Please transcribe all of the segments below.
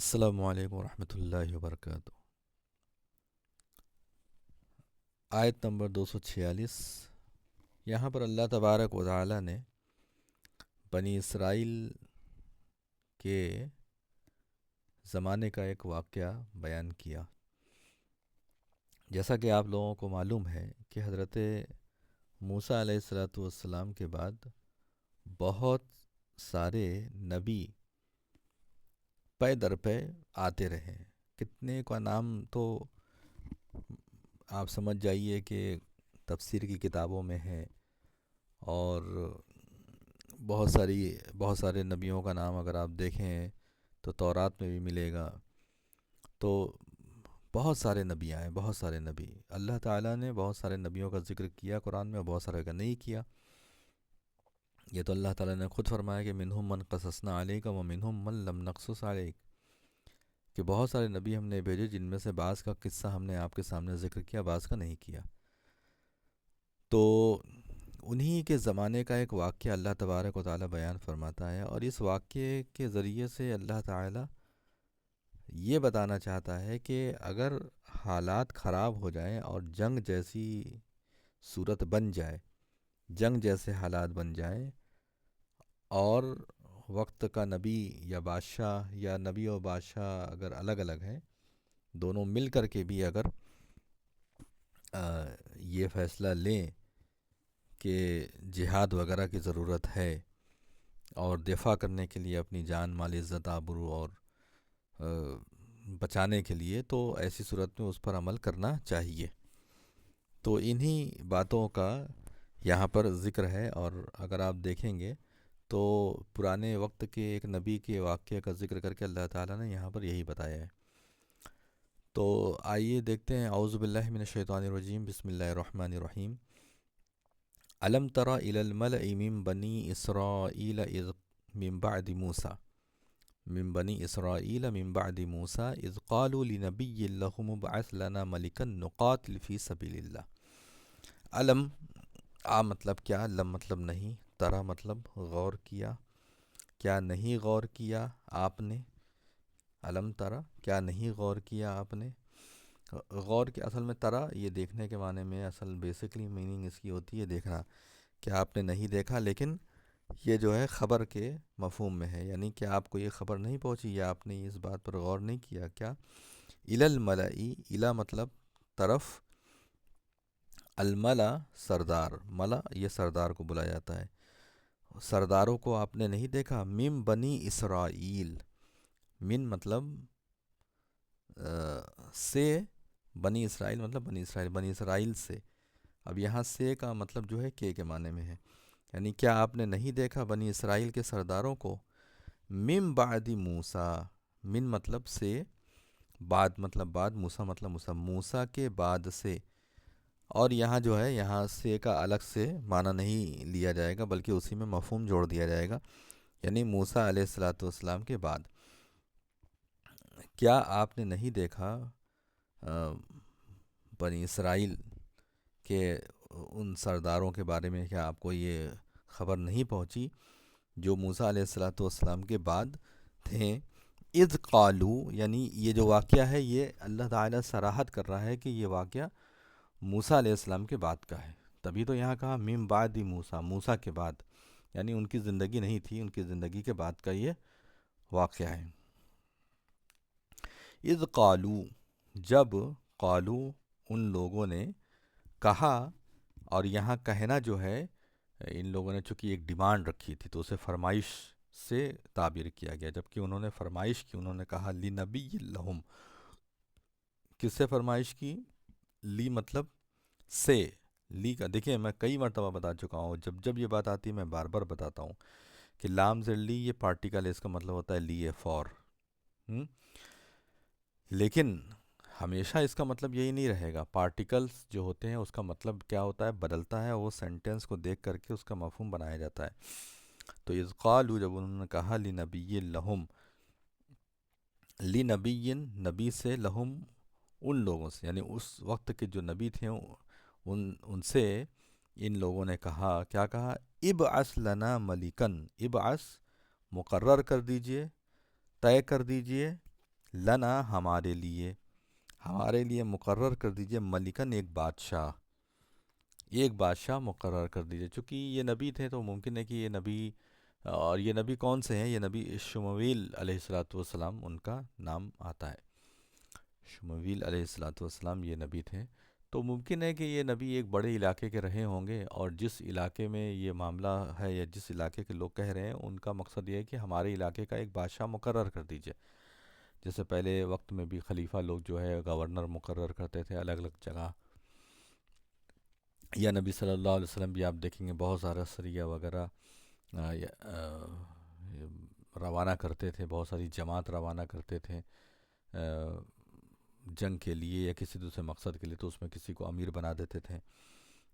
السلام علیکم ورحمۃ اللہ وبرکاتہ۔ آیت نمبر 246۔ یہاں پر اللہ تبارک و تعالی نے بنی اسرائیل کے زمانے کا ایک واقعہ بیان کیا۔ جیسا کہ آپ لوگوں کو معلوم ہے کہ حضرت موسیٰ علیہ السلام کے بعد بہت سارے نبی پے در پے آتے رہے۔ کتنے کا نام تو آپ سمجھ جائیے کہ تفسیر کی کتابوں میں ہے، اور بہت سارے نبیوں کا نام اگر آپ دیکھیں تو تورات میں بھی ملے گا۔ تو بہت سارے نبی آئے، بہت سارے نبی اللہ تعالیٰ نے بہت سارے نبیوں کا ذکر کیا قرآن میں، اور بہت سارے کا نہیں کیا۔ یہ تو اللہ تعالیٰ نے خود فرمایا کہ منہم من قصصنا علیک و منہم من لم نقصص علیک، کہ بہت سارے نبی ہم نے بھیجے جن میں سے بعض کا قصہ ہم نے آپ کے سامنے ذکر کیا، بعض کا نہیں کیا۔ تو انہی کے زمانے کا ایک واقعہ اللہ تبارک و تعالیٰ بیان فرماتا ہے، اور اس واقعے کے ذریعے سے اللہ تعالیٰ یہ بتانا چاہتا ہے کہ اگر حالات خراب ہو جائیں اور جنگ جیسی صورت بن جائے، جنگ جیسے حالات بن جائیں، اور وقت کا نبی یا بادشاہ یا نبی و بادشاہ اگر الگ الگ ہیں، دونوں مل کر کے بھی اگر یہ فیصلہ لیں کہ جہاد وغیرہ کی ضرورت ہے اور دفاع کرنے کے لیے اپنی جان مال عزت آبرو اور بچانے کے لیے، تو ایسی صورت میں اس پر عمل کرنا چاہیے۔ تو انہی باتوں کا یہاں پر ذکر ہے، اور اگر آپ دیکھیں گے تو پرانے وقت کے ایک نبی کے واقعے کا ذکر کر کے اللہ تعالیٰ نے یہاں پر یہی بتایا ہے۔ تو آئیے دیکھتے ہیں، اعوذ باللہ من الشیطان الرجیم، بسم اللہ الرحمن الرحیم۔ الم تر الی الملأ من بنی اسرائیل اذ من بعد موسیٰ من بنی اسرائیل من بعد موسیٰ اذ قالوا لنبی لہم ابعث لنا ملکا نقاتل فی سبیل اللہ۔ علم مطلب کیا، لم مطلب نہیں، ترا مطلب غور کیا، کیا نہیں غور کیا آپ نے، علم ترا کیا نہیں غور کیا آپ نے۔ غور کے اصل میں ترا یہ دیکھنے کے معنی میں، اصل بیسکلی میننگ اس کی ہوتی ہے دیکھنا، کہ آپ نے نہیں دیکھا، لیکن یہ جو ہے خبر کے مفہوم میں ہے، یعنی کہ آپ کو یہ خبر نہیں پہنچی یا آپ نے اس بات پر غور نہیں کیا۔ کیا الی الملئی، الی مطلب طرف، الملا سردار، ملا یہ سردار کو بلایا جاتا ہے، سرداروں کو آپ نے نہیں دیکھا۔ من بنی اسرائیل، من مطلب سے، بنی اسرائیل مطلب بنی اسرائیل سے۔ اب یہاں سے کا مطلب جو ہے کے معنی میں ہے، یعنی کیا آپ نے نہیں دیکھا بنی اسرائیل کے سرداروں کو، من بعد موسیٰ، من مطلب سے، بعد مطلب بعد، موسیٰ مطلب موسیٰ کے بعد سے۔ اور یہاں جو ہے، یہاں سے کا الگ سے معنی نہیں لیا جائے گا، بلکہ اسی میں مفہوم جوڑ دیا جائے گا، یعنی موسیٰ علیہ السلام کے بعد۔ کیا آپ نے نہیں دیکھا بنی اسرائیل کے ان سرداروں کے بارے میں، کیا آپ کو یہ خبر نہیں پہنچی جو موسیٰ علیہ السلام کے بعد تھے؟ اذ قالو، یعنی یہ جو واقعہ ہے یہ اللہ تعالیٰ صراحت کر رہا ہے کہ یہ واقعہ موسیٰ علیہ السلام کے بعد کا ہے، تبھی تو یہاں کہا من بعد موسیٰ، موسیٰ کے بعد، یعنی ان کی زندگی نہیں تھی، ان کی زندگی کے بعد کا یہ واقعہ ہے۔ اذ قالو، جب، قالو ان لوگوں نے کہا، اور یہاں کہنا جو ہے، ان لوگوں نے چونکہ ایک ڈیمانڈ رکھی تھی تو اسے فرمائش سے تعبیر کیا گیا، جبکہ انہوں نے فرمائش کی، انہوں نے کہا لنبی لہم، کس سے فرمائش کی؟ لی مطلب سے، لی کا دیکھیں میں کئی مرتبہ بتا چکا ہوں، جب جب یہ بات آتی ہے میں بار بار بتاتا ہوں کہ لام زر لی یہ پارٹیکل ہے، اس کا مطلب ہوتا ہے لیے، فور، لیکن ہمیشہ اس کا مطلب یہی نہیں رہے گا، پارٹیکلز جو ہوتے ہیں اس کا مطلب کیا ہوتا ہے، بدلتا ہے، وہ سینٹنس کو دیکھ کر کے اس کا مفہوم بنایا جاتا ہے۔ تو اذ قالوا، جب انہوں نے کہا لنبی لہم، لنبی نبی سے، لہم ان لوگوں سے، یعنی اس وقت کے جو نبی تھے ان سے ان لوگوں نے کہا، کیا کہا؟ ابعث لنا ملکن، ابعث مقرر کر دیجئے، طے کر دیجئے، لنا ہمارے لیے مقرر کر دیجئے ملکن ایک بادشاہ مقرر کر دیجئے. چونکہ یہ نبی تھے تو ممکن ہے کہ یہ نبی، اور یہ نبی کون سے ہیں؟ یہ نبی شمویل علیہ الصلاۃ والسلام ان کا نام آتا ہے. شمویل علیہ الصلاۃ والسلام یہ نبی تھے. تو ممکن ہے کہ یہ نبی ایک بڑے علاقے کے رہے ہوں گے، اور جس علاقے میں یہ معاملہ ہے یا جس علاقے کے لوگ کہہ رہے ہیں ان کا مقصد یہ ہے کہ ہمارے علاقے کا ایک بادشاہ مقرر کر دیجئے. جیسے پہلے وقت میں بھی خلیفہ لوگ جو ہے گورنر مقرر کرتے تھے الگ الگ جگہ، یا نبی صلی اللہ علیہ وسلم بھی آپ دیکھیں گے بہت سارا سریہ وغیرہ روانہ کرتے تھے، بہت ساری جماعت روانہ کرتے تھے جنگ کے لیے یا کسی دوسرے مقصد کے لیے، تو اس میں کسی کو امیر بنا دیتے تھے.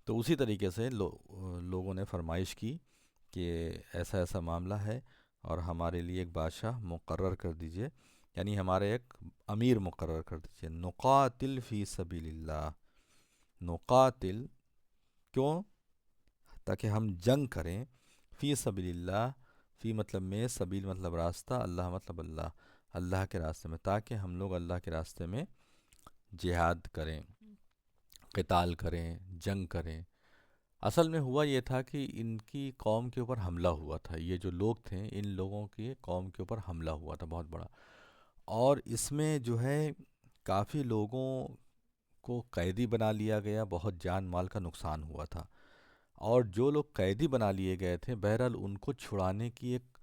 تو اسی طریقے سے لوگوں نے فرمائش کی کہ ایسا ایسا معاملہ ہے اور ہمارے لیے ایک بادشاہ مقرر کر دیجئے، یعنی ہمارے ایک امیر مقرر کر دیجئے. نقاتل فی سبیل اللہ، نقاتل کیوں؟ تاکہ ہم جنگ کریں. فی سبیل اللہ، فی مطلب میں، سبیل مطلب راستہ، اللہ مطلب اللہ، اللہ کے راستے میں، تاکہ ہم لوگ اللہ کے راستے میں جہاد کریں، قتال کریں، جنگ کریں. اصل میں ہوا یہ تھا کہ ان کی قوم کے اوپر حملہ ہوا تھا، یہ جو لوگ تھے ان لوگوں کی قوم کے اوپر حملہ ہوا تھا بہت بڑا، اور اس میں جو ہے کافی لوگوں کو قیدی بنا لیا گیا، بہت جان مال کا نقصان ہوا تھا. اور جو لوگ قیدی بنا لیے گئے تھے بہرحال ان کو چھڑانے کی ایک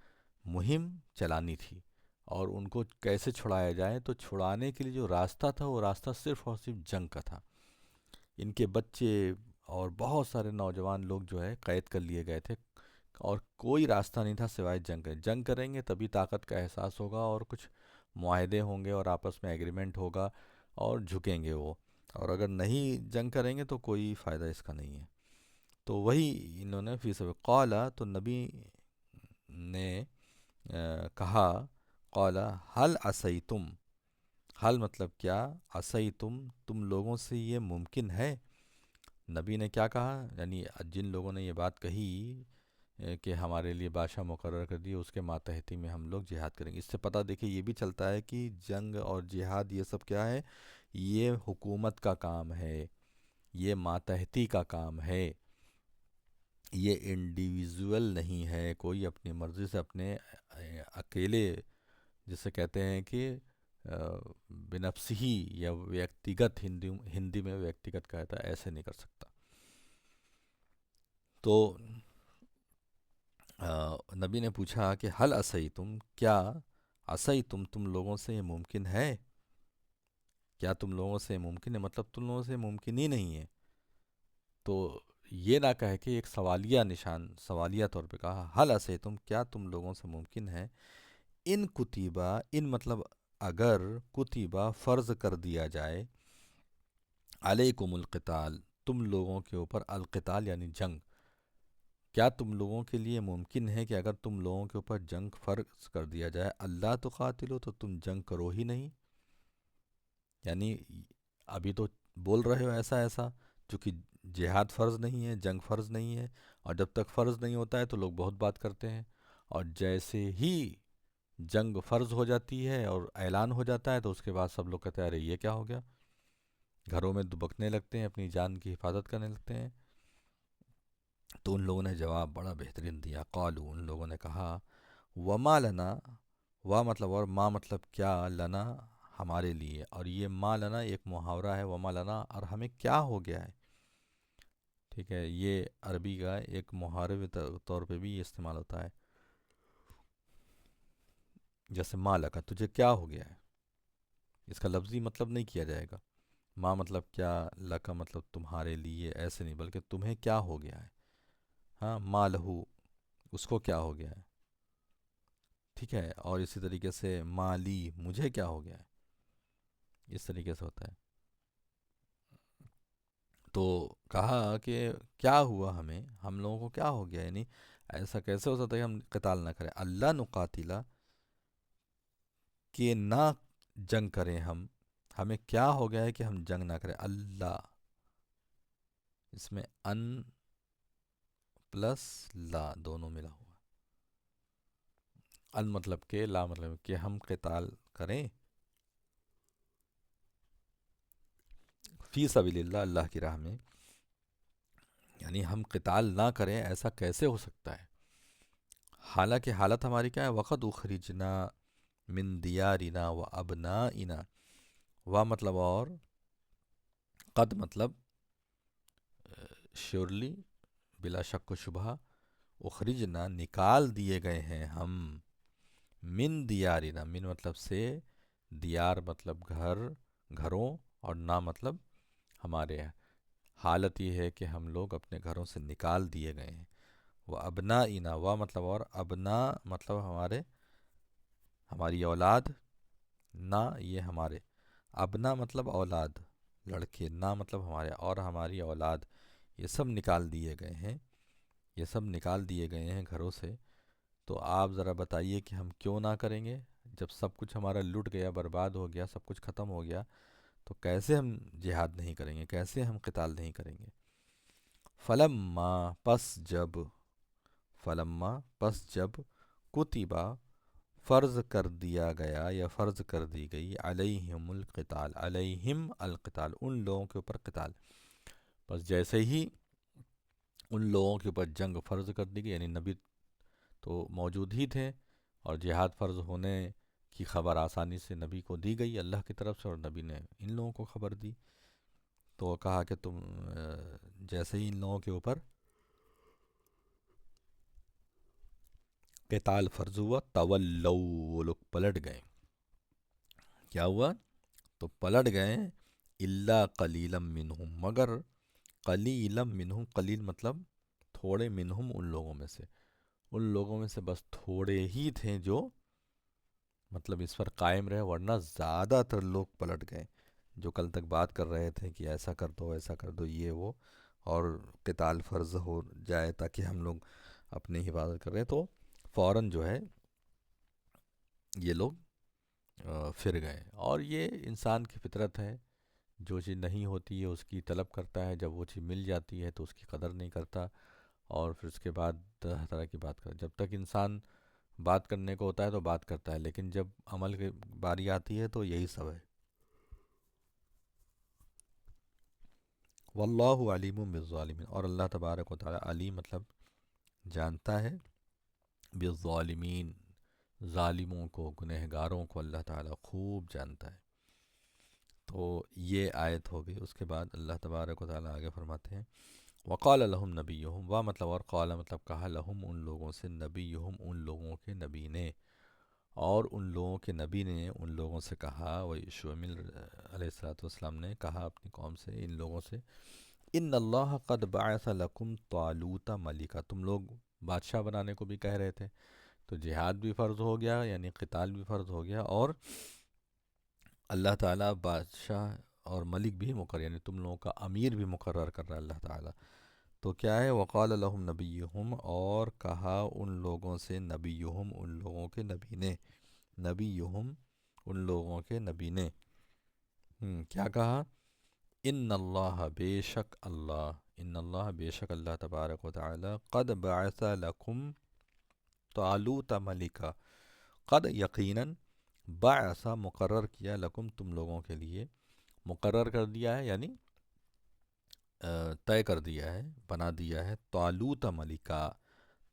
مہم چلانی تھی، اور ان کو کیسے چھڑایا جائے، تو چھڑانے کے لیے جو راستہ تھا وہ راستہ صرف اور صرف جنگ کا تھا. ان کے بچے اور بہت سارے نوجوان لوگ جو ہے قید کر لیے گئے تھے، اور کوئی راستہ نہیں تھا سوائے جنگ کا. جنگ کریں گے تبھی طاقت کا احساس ہوگا، اور کچھ معاہدے ہوں گے اور آپس میں ایگریمنٹ ہوگا اور جھکیں گے وہ، اور اگر نہیں جنگ کریں گے تو کوئی فائدہ اس کا نہیں ہے. تو وہی انہوں نے فی سبیل قالا، تو نبی نے کہا، قالا حل عصیتم، حل مطلب کیا، عصیتم تم لوگوں سے یہ ممکن ہے. نبی نے کیا کہا؟ یعنی جن لوگوں نے یہ بات کہی کہ ہمارے لیے بادشاہ مقرر کر دیے، اس کے ماتحتی میں ہم لوگ جہاد کریں گے. اس سے پتہ دیکھیں یہ بھی چلتا ہے کہ جنگ اور جہاد یہ سب کیا ہے، یہ حکومت کا کام ہے، یہ ماتحتی کا کام ہے، یہ انڈیویزول نہیں ہے. کوئی اپنی مرضی سے اپنے اکیلے، جسے کہتے ہیں کہ بنفسہی یا ویکتیگت، ہندی میں ویکتیگت کہتا ہے، ایسے نہیں کر سکتا. تو نبی نے پوچھا کہ حل عصیتم، کیا عصیتم تم لوگوں سے یہ ممکن ہے، کیا تم لوگوں سے ممکن ہے، مطلب تم لوگوں سے ممکن ہی نہیں ہے. تو یہ نہ کہہ کے ایک سوالیہ نشان، سوالیہ طور پہ کہا، حل عصیتم کیا تم لوگوں سے ممکن ہے، ان کتیبہ، ان مطلب اگر، کتیبہ فرض کر دیا جائے، علیکم القتال تم لوگوں کے اوپر، القتال یعنی جنگ، کیا تم لوگوں کے لیے ممکن ہے کہ اگر تم لوگوں کے اوپر جنگ فرض کر دیا جائے، اللہ تو قاتلو، تو تم جنگ کرو ہی نہیں. یعنی ابھی تو بول رہے ہو ایسا ایسا، چونکہ جہاد فرض نہیں ہے، جنگ فرض نہیں ہے، اور جب تک فرض نہیں ہوتا ہے تو لوگ بہت بات کرتے ہیں، اور جیسے ہی جنگ فرض ہو جاتی ہے اور اعلان ہو جاتا ہے تو اس کے بعد سب لوگ کہتے ہیں ارے یہ کیا ہو گیا، گھروں میں دبکنے لگتے ہیں، اپنی جان کی حفاظت کرنے لگتے ہیں. تو ان لوگوں نے جواب بڑا بہترین دیا، قالو ان لوگوں نے کہا، وما لنا، وا مطلب اور، ما مطلب کیا، لنا ہمارے لیے، اور یہ ما لنا ایک محاورہ ہے، وما لنا اور ہمیں کیا ہو گیا ہے. ٹھیک ہے، یہ عربی کا ایک محارب طور پہ بھی یہ استعمال ہوتا ہے. جیسے ما لکا، تجھے کیا ہو گیا ہے، اس کا لفظی مطلب نہیں کیا جائے گا. ما مطلب کیا، لکا مطلب تمہارے لیے، ایسے نہیں بلکہ تمہیں کیا ہو گیا ہے. ہاں، ما لہو اس کو کیا ہو گیا ہے. ٹھیک ہے، اور اسی طریقے سے مالی مجھے کیا ہو گیا ہے، اس طریقے سے ہوتا ہے. تو کہا کہ کیا ہوا ہمیں، ہم لوگوں کو کیا ہو گیا، یعنی ایسا کیسے ہو سکتا ہے کہ ہم قتال نہ کریں، اللہ نقاتلہ کہ نہ جنگ کریں ہم، ہمیں کیا ہو گیا ہے کہ ہم جنگ نہ کریں. اللہ، اس میں ان پلس لا دونوں ملا ہوا، ان مطلب کہ، لا مطلب کہ ہم قتال کریں، فی سبیل اللہ، اللہ کی راہ میں، یعنی ہم قتال نہ کریں ایسا کیسے ہو سکتا ہے؟ حالانکہ حالت ہماری کیا ہے؟ وقد اخرجنا من دیارنا و ابنائنا، و مطلب اور قد مطلب شیورلی، بلا شک و شبہ، اخرجنا نکال دیے گئے ہیں ہم، من دیارنا، من مطلب سے، دیار مطلب گھر، گھروں، اور نا مطلب ہمارے، حالت یہ ہے کہ ہم لوگ اپنے گھروں سے نکال دیے گئے ہیں، وہ ابنائنا، و مطلب اور ابنا مطلب ہمارے، ہماری اولاد، نا یہ ہمارے، ابنا مطلب اولاد لڑکے، نا مطلب ہمارے، اور ہماری اولاد، یہ سب نکال دیے گئے ہیں، یہ سب نکال دیے گئے ہیں گھروں سے۔ تو آپ ذرا بتائیے کہ ہم کیوں نہ کریں گے؟ جب سب کچھ ہمارا لٹ گیا، برباد ہو گیا، سب کچھ ختم ہو گیا، تو کیسے ہم جہاد نہیں کریں گے؟ کیسے ہم قتال نہیں کریں گے؟ فلما پس جب، فلما پس جب، کتبہ فرض کر دیا گیا یا فرض کر دی گئی، علیہم القتال، علیہم القتال، ان لوگوں کے اوپر قتال، بس جیسے ہی ان لوگوں کے اوپر جنگ فرض کر دی گئی، یعنی نبی تو موجود ہی تھے، اور جہاد فرض ہونے کی خبر آسانی سے نبی کو دی گئی اللہ کی طرف سے، اور نبی نے ان لوگوں کو خبر دی، تو کہا کہ تم جیسے ہی ان لوگوں کے اوپر قتال فرض ہوا، تولو، وہ لوگ پلٹ گئے، کیا ہوا؟ تو پلٹ گئے، الا قلیلا منہم، مگر قلیلا منہم، قلیل مطلب تھوڑے، منہم ان لوگوں میں سے، ان لوگوں میں سے بس تھوڑے ہی تھے جو مطلب اس پر قائم رہے، ورنہ زیادہ تر لوگ پلٹ گئے، جو کل تک بات کر رہے تھے کہ ایسا کر دو، ایسا کر دو، یہ وہ، اور قتال فرض ہو جائے تاکہ ہم لوگ اپنی حفاظت کر رہے، تو فوراً جو ہے یہ لوگ پھر گئے۔ اور یہ انسان کی فطرت ہے، جو چیز نہیں ہوتی ہے اس کی طلب کرتا ہے، جب وہ چیز مل جاتی ہے تو اس کی قدر نہیں کرتا، اور پھر اس کے بعد طرح طرح کی بات کرتا، جب تک انسان بات کرنے کو ہوتا ہے تو بات کرتا ہے، لیکن جب عمل کی باری آتی ہے تو یہی سب ہے۔ واللہ علیم بالظالمین، اور اللہ تبارک و تعالی علیم مطلب جانتا ہے، بالظالمین ظالموں کو، گنہگاروں کو اللہ تعالی خوب جانتا ہے۔ تو یہ آیت ہو گئی۔ اس کے بعد اللہ تبارک و تعالی آگے فرماتے ہیں، وقال لہم نبیہم، وا مطلب اور قال مطلب کہا، لہم ان لوگوں سے، نبیہم ان لوگوں کے نبی نے، اور ان لوگوں کے نبی نے ان لوگوں سے کہا، وہ شعیب علیہ الصلوۃ والسلام نے کہا اپنی قوم سے، ان لوگوں سے، ان اللہ قد بعث لکم طالوت ملکا، تم لوگ بادشاہ بنانے کو بھی کہہ رہے تھے، تو جہاد بھی فرض ہو گیا، یعنی قتال بھی فرض ہو گیا، اور اللہ تعالیٰ بادشاہ اور ملک بھی مقرر، یعنی تم لوگوں کا امیر بھی مقرر کر رہا ہے اللہ تعالیٰ۔ تو کیا ہے؟ وقال لہم نبیہم، اور کہا ان لوگوں سے، نبیہم ان لوگوں کے نبی نے، نبیہم ان لوگوں کے نبی نے، کیا کہا؟ ان اللہ بے شک اللہ، ان اللہ بے شک اللہ تبارک و تعالی، قد بعث لکم طالوت ملکا، قد یقیناً، بعث مقرر کیا، لکم تم لوگوں کے لیے، مقرر کر دیا ہے یعنی طے کر دیا ہے، بنا دیا ہے، طالوت ملکا،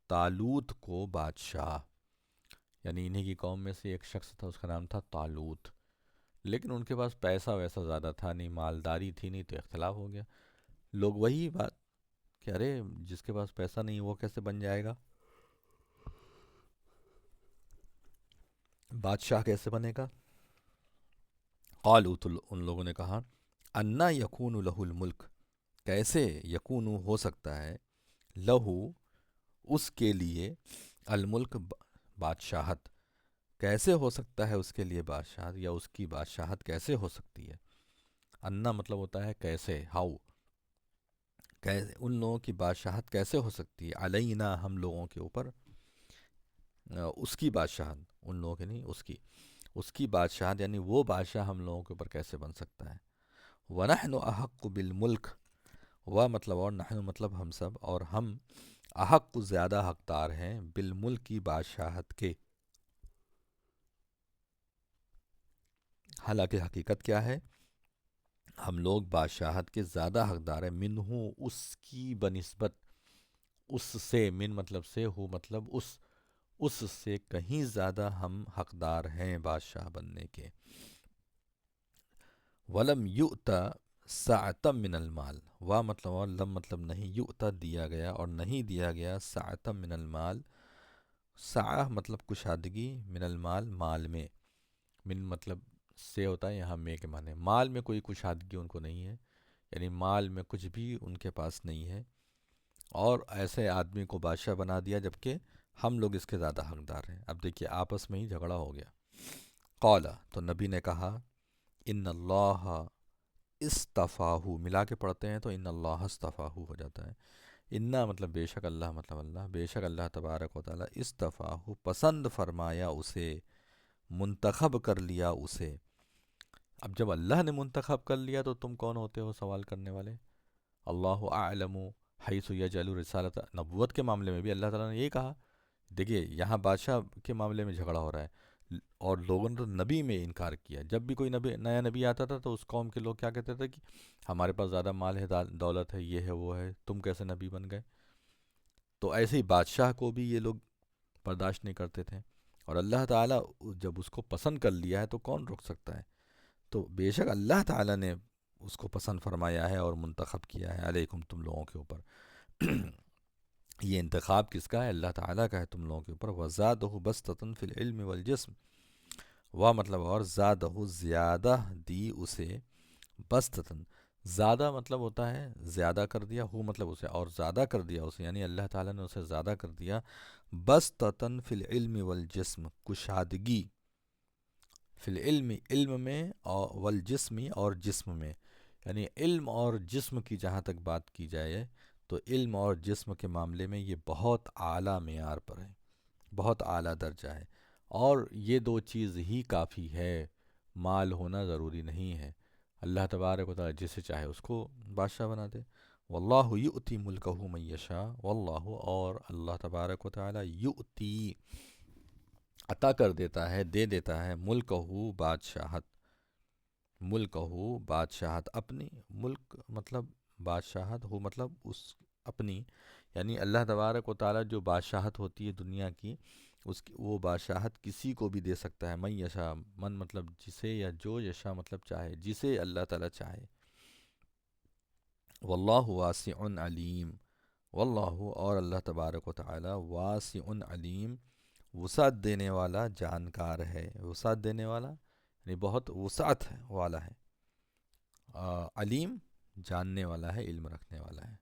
طالوت کو بادشاہ، یعنی انہی کی قوم میں سے ایک شخص تھا، اس کا نام تھا طالوت، لیکن ان کے پاس پیسہ ویسا زیادہ تھا نہیں، مالداری تھی نہیں، تو اختلاف ہو گیا، لوگ وہی بات کہ ارے جس کے پاس پیسہ نہیں وہ کیسے بن جائے گا، بادشاہ کیسے بنے گا؟ قالوا، ان لوگوں نے کہا، انا یکون لہ الملک، کیسے یکون ہو سکتا ہے، لہو اس کے لیے، الملک بادشاہت، کیسے ہو سکتا ہے اس کے لیے بادشاہت، یا اس کی بادشاہت کیسے ہو سکتی ہے؟ انا مطلب ہوتا ہے کیسے، ہاؤ، کیسے ان لوگوں کی بادشاہت کیسے ہو سکتی ہے، علینا ہم لوگوں کے اوپر، اس کی بادشاہت، ان لوگوں کے نہیں، اس کی بادشاہت، یعنی وہ بادشاہ ہم لوگوں کے اوپر کیسے بن سکتا ہے؟ وَنَحْنُ أَحَقُّ بِالْمُلْكِ، و مطلب اور نحن مطلب ہم سب، اور ہم احق زیادہ حقدار ہیں، بالملک کی بادشاہت کے، حالانکہ حقیقت کیا ہے؟ ہم لوگ بادشاہت کے زیادہ حقدار ہیں، منہو اس کی بنسبت، اس سے، من مطلب سے، ہو مطلب اس سے کہیں زیادہ ہم حقدار ہیں بادشاہ بننے کے۔ ولم یؤتا سعۃ من المال، وا مطلب اور لم مطلب نہیں، یؤتا دیا گیا اور نہیں دیا گیا سعۃ من المال، سعہ مطلب کشادگی، من المال مال میں، من مطلب سے ہوتا ہے یہاں میں کے معنی، مال میں کوئی کشادگی ان کو نہیں ہے، یعنی مال میں کچھ بھی ان کے پاس نہیں ہے، اور ایسے آدمی کو بادشاہ بنا دیا جبکہ ہم لوگ اس کے زیادہ حقدار ہیں۔ اب دیکھیے آپس میں ہی جھگڑا ہو گیا۔ قال، تو نبی نے کہا، ان اللہ استفاہ، ملا کے پڑھتے ہیں تو ان اللہ استفاہ ہو جاتا ہے، انا مطلب بے شک، اللہ مطلب اللہ، بے شک اللہ تبارک و تعالیٰ استفاہ پسند فرمایا اسے، منتخب کر لیا اسے۔ اب جب اللہ نے منتخب کر لیا تو تم کون ہوتے ہو سوال کرنے والے؟ اللہ اعلم حیث یجعل رسالت، نبوت کے معاملے میں بھی اللہ تعالیٰ نے یہ کہا۔ دیکھیے یہاں بادشاہ کے معاملے میں جھگڑا ہو رہا ہے، اور لوگوں نے تو نبی میں انکار کیا۔ جب بھی کوئی نیا نبی آتا تھا تو اس قوم کے لوگ کیا کہتے تھے کہ ہمارے پاس زیادہ مال ہے، دولت ہے، یہ ہے وہ ہے، تم کیسے نبی بن گئے؟ تو ایسے ہی بادشاہ کو بھی یہ لوگ برداشت نہیں کرتے تھے، اور اللہ تعالیٰ جب اس کو پسند کر لیا ہے تو کون روک سکتا ہے؟ تو بے شک اللہ تعالیٰ نے اس کو پسند فرمایا ہے اور منتخب کیا ہے علیکم، تم لوگوں کے اوپر۔ یہ انتخاب کس کا ہے؟ اللہ تعالیٰ کا ہے تم لوگوں کے اوپر۔ وَزَادَهُ بَسْطَةً فِي الْعِلْمِ وَالْجِسْمِ، وہ مطلب اور زیادہ زیادہ دی اسے، بسطتاً زیادہ مطلب ہوتا ہے زیادہ کر دیا، ہو مطلب اسے اور زیادہ کر دیا اسے، یعنی اللہ تعالیٰ نے اسے زیادہ کر دیا، بسطتاً فی العلم والجسم، کشادگی، فی العلم علم میں، اور والجسمی اور جسم میں، یعنی علم اور جسم کی جہاں تک بات کی جائے تو علم اور جسم کے معاملے میں یہ بہت اعلیٰ معیار پر ہے، بہت اعلیٰ درجہ ہے، اور یہ دو چیز ہی کافی ہے، مال ہونا ضروری نہیں ہے۔ اللہ تبارک و تعالی جسے چاہے اس کو بادشاہ بنا دے۔ واللہ یؤتی ملکہ من یشاء، واللہ اور اللہ تبارک و تعالی یؤتی عطا کر دیتا ہے، دے دیتا ہے، ملکہ بادشاہت، ملکہ بادشاہت اپنی، ملک مطلب بادشاہت، ہو مطلب اس اپنی، یعنی اللہ تبارک و تعالی جو بادشاہت ہوتی ہے دنیا کی، اس کی وہ بادشاہت کسی کو بھی دے سکتا ہے، من یشاء، من مطلب جسے، یا جو، یشاء مطلب چاہے، جسے اللہ تعالی چاہے۔ واللہ واسع علیم، واللہ اور اللہ تبارک و تعالی واسع علیم، وسعت دینے والا، جانکار ہے، وسعت دینے والا یعنی بہت وسعت والا ہے، علیم جاننے والا ہے، علم رکھنے والا ہے۔